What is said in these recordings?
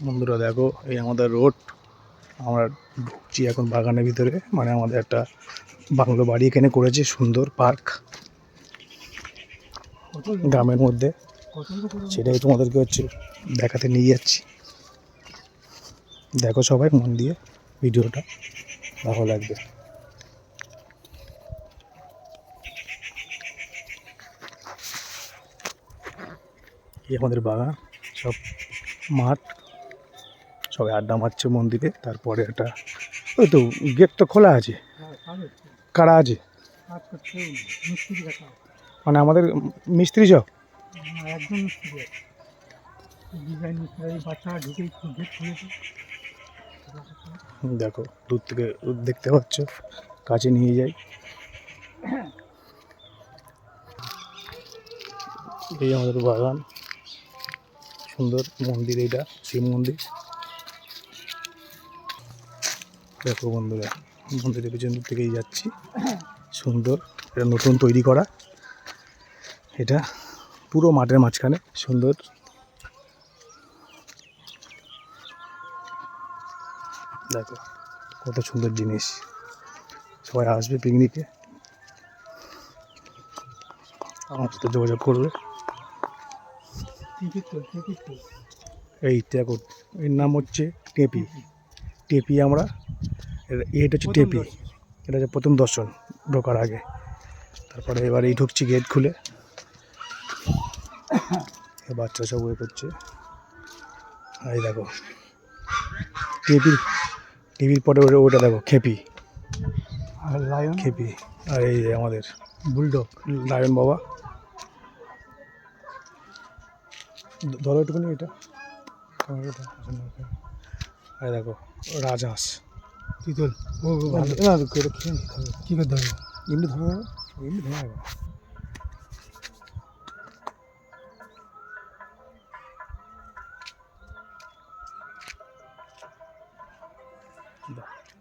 বন্ধুরা দেখো, এই আমাদের রোড। আমরা ঢুকছি এখন বাগানের ভিতরে। মানে আমাদের একটা বাংলো বাড়ি এখানে করেছে, সুন্দর পার্ক গ্রামের মধ্যে। সেটাই তোমাদেরকে দেখাতে নিয়ে যাচ্ছি। দেখো সবাই মন দিয়ে ভিডিওটা, ভালো লাগবে। এই আমাদের বাগান, সব মাঠ, সবাই আড্ডা মারছে মন্দিরে। তারপরে একটা ওই তো গেট তো খোলা আছে, কারা আছে মানে আমাদের মিস্ত্রি সব একদম দেখো দূর থেকে দেখতে পাচ্ছ, কাছে নিয়ে যাই। এই আমাদের বাগান, সুন্দর মন্দির, এইটা শিব মন্দির। দেখো বন্ধুরা, মন্দিরের পিছন থেকেই যাচ্ছি। সুন্দর, এটা নতুন তৈরি করা। এটা পুরো মাঠের মাঝখানে, সুন্দর। দেখো কত সুন্দর জিনিস। সবাই আসবে পিকনিকে, আমার সাথে যোগাযোগ করবে। এই দেখো, এর নাম হচ্ছে টেপি। টেপি আমরা, এটা হচ্ছে টেপি। এটা হচ্ছে প্রথম দর্শন ঢোকার আগে। তারপরে এবার এই ঢুকছি গেট খুলে। বাচ্চা সব ওয়ে করছে। এই দেখো টিভির পরে ওটা দেখো খেপি, আর লায়ন খেপি। আর এই আমাদের বুলডগ লায়ন বাবা। ধরো একটুখানি এটা। আর দেখো রাজহাঁস, তিতল। ও ভালো না, খেয়ে কী করে ধরো? এমনি ধরো, এমনি ধরা যাবে।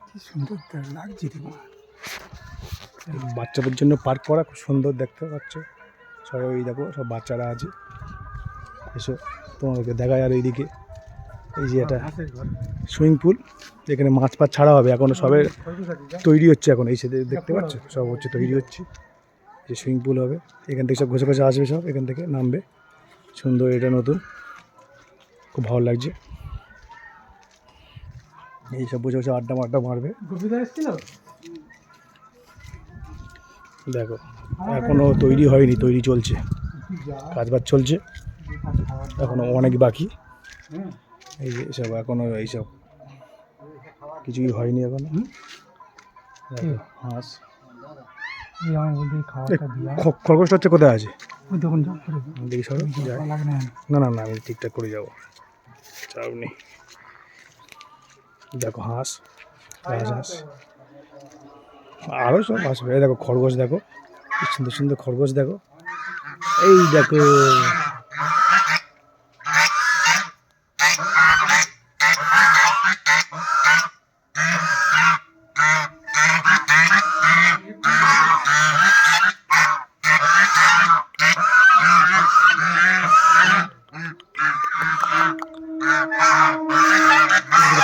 কি সুন্দর লাগছে। বাচ্চাদের জন্য পার্ক করা, খুব সুন্দর দেখতে পাচ্ছ। সবাই ওই দেখো, সব বাচ্চারা আছে। এসো তোমাদেরকে দেখায়। আর এইদিকে এই যে এটা সুইমিং পুল, এখানে মাছ ফাছ ছাড়া হবে। এখনও সবে তৈরি হচ্ছে। এখন এই সাথে দেখতে পাচ্ছ, সব তৈরি হচ্ছে। যে সুইমিং পুল হবে, এখান থেকে সব ঘষে ঘষে আসবে, সব এখান থেকে নামবে। সুন্দর, এটা নতুন, খুব ভালো লাগছে। এইসব বসে বসে আড্ডা মারবে। দেখো এখনো তৈরি হয়নি, তৈরি চলছে, কাজবাজ চলছে, এখনো অনেক বাকি। এই যে সব এখনো এইসব কিছুই হয়নি এখনো। হাঁস, খরগোশটা হচ্ছে কোথায় আছে দেখি, সব না না না, আমি ঠিকঠাক করে যাবো, চাপ নেই। দেখো হাঁস, রাজহাঁস, আরও সব আসবে। দেখো খরগোশ, দেখো কি সুন্দর সুন্দর খরগোশ। দেখো এই দেখো,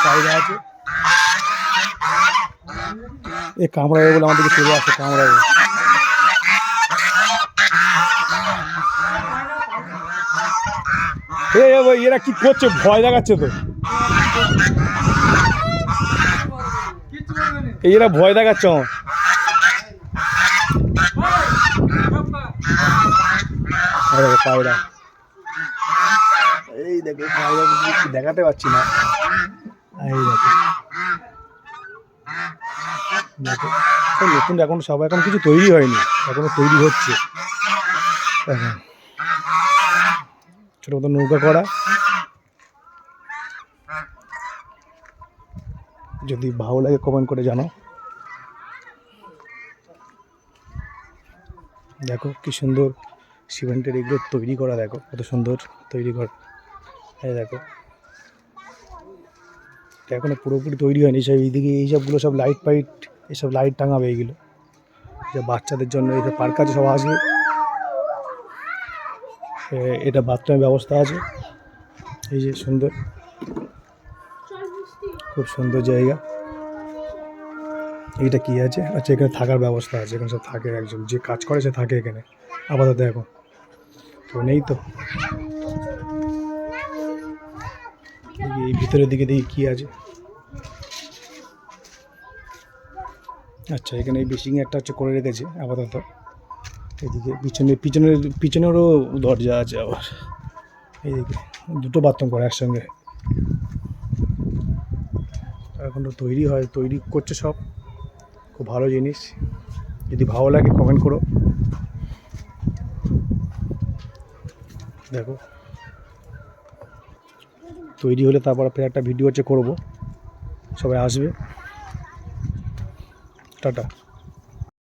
পায়রা আছে। এ কামড়াবে বলে আমাদেরকে চলে আসে, কামড়াবে। এরা কি করছে? ভয় দেখাচ্ছে তো, এরা ভয় দেখাচ্ছে আমার। পায়রা, এই দেখো পায়রা, দেখাতে পারছি না। এই দেখো, দেখো সব নতুন, এখন সব এখন কিছু তৈরি হয়নি, এখনো তৈরি হচ্ছে। এখন ছোটো মতো নৌকা করা। যদি ভালো লাগে কমেন্ট করে জানাও। দেখো কি সুন্দর সিমেন্টের এগুলো তৈরি করা, দেখো কত সুন্দর তৈরি করা। এই দেখো এখনো পুরোপুরি তৈরি হয়নি। সব এইদিকে এইসবগুলো সব লাইট ফাইট, এইসব লাইট টাঙাবে এইগুলো। যে বাচ্চাদের জন্য এই যে পার্ক আছে, সব আসবে। এটা বাথরুমের ব্যবস্থা আছে, এই যে সুন্দর। খুব সুন্দর জায়গা। এইটা কি আছে? আচ্ছা, এখানে থাকার ব্যবস্থা আছে, এখানে সব থাকে, একজন যে কাজ করে সে থাকে এখানে আপাতত, এখন তো নেই। তো এই ভিতরের দিকে দেখি কি আছে। আচ্ছা, এখানে এই বেসিং একটা হচ্ছে করে রেখেছে আপাতত। এদিকে পিছনেরও দরজা আছে আবার। এইদিকে দুটো বাথরুম করে একসঙ্গে। এখন তো তৈরি করছে সব। খুব ভালো জিনিস। যদি ভালো লাগে কমেন্ট করো। দেখো, তৈরি হলে তারপর ফের একটা ভিডিও হচ্ছে করবো, সবাই আসবে। টাটা।